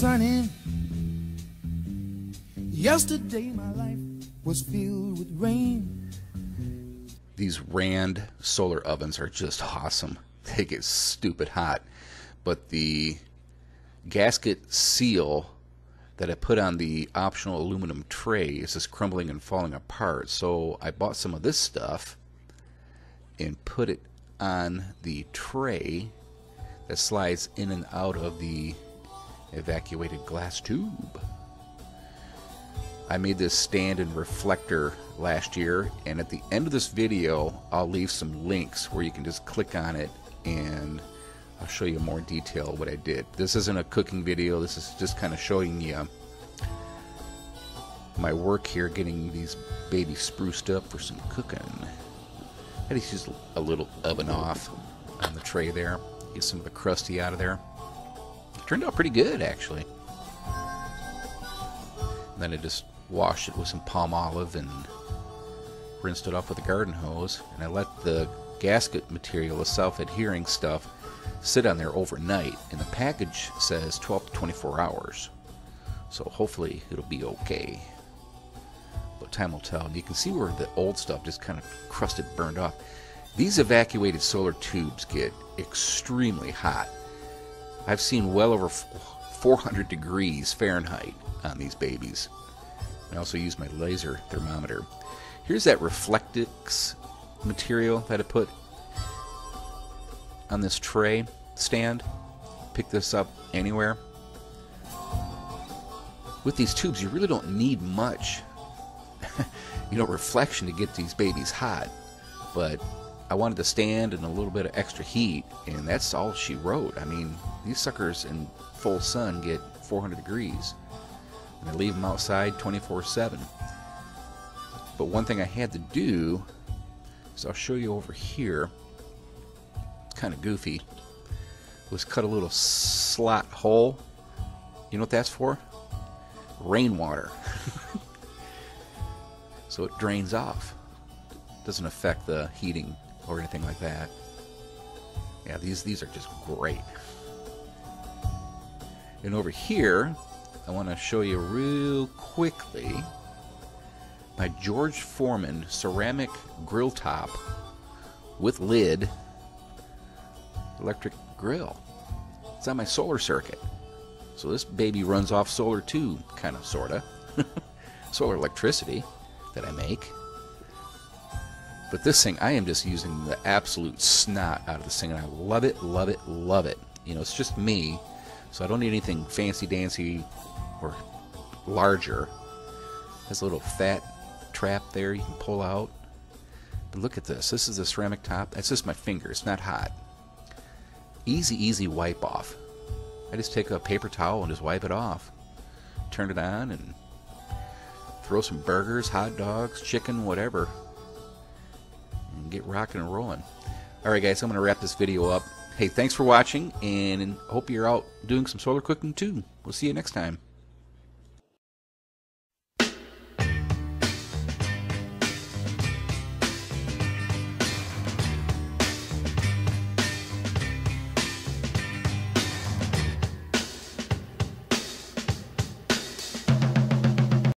sunny. Yesterday my life was filled with rain. These Rand solar ovens are just awesome. They get stupid hot. But the gasket seal that I put on the optional aluminum tray is just crumbling and falling apart. So I bought some of this stuff and put it on the tray that slides in and out of the evacuated glass tube. I made this stand and reflector last year, and at the end of this video I'll leave some links where you can just click on it and I'll show you more detail what I did. This isn't a cooking video, this is just kind of showing you my work here getting these babies spruced up for some cooking. I just used a little oven off on the tray there, get some of the crusty out of there. Turned out pretty good actually. And then I just washed it with some palm olive and rinsed it off with a garden hose, and I let the gasket material, the self-adhering stuff, sit on there overnight, and the package says 12 to 24 hours, so hopefully it'll be okay, but time will tell. You can see where the old stuff just kind of crusted, burned off. These evacuated solar tubes get extremely hot. I've seen well over 400 degrees Fahrenheit on these babies. I also use my laser thermometer. Here's that Reflectix material that I put on this tray stand. Pick this up anywhere. With these tubes you really don't need much reflection to get these babies hot, but I wanted the stand and a little bit of extra heat, and that's all she wrote. I mean, these suckers in full sun get 400 degrees, and I leave them outside 24/7. But one thing I had to do is, I'll show you over here, it's kind of goofy, was cut a little slot hole. You know what that's for? Rainwater. So it drains off. Doesn't affect the heating or anything like that. Yeah, these are just great. And over here, I want to show you real quickly my George Foreman ceramic grill top with lid electric grill. It's on my solar circuit. So this baby runs off solar too, kind of, sorta. Solar electricity that I make. But this thing, I am just using the absolute snot out of this thing, and I love it, love it, love it. You know, it's just me, so I don't need anything fancy-dancy or larger. There's a little fat trap there you can pull out. But look at this. This is a ceramic top. That's just my finger. It's not hot. Easy, easy wipe off. I just take a paper towel and just wipe it off. Turn it on and throw some burgers, hot dogs, chicken, whatever, and get rocking and rolling. Alright guys, I'm going to wrap this video up. Hey, thanks for watching, and hope you're out doing some solar cooking too. We'll see you next time.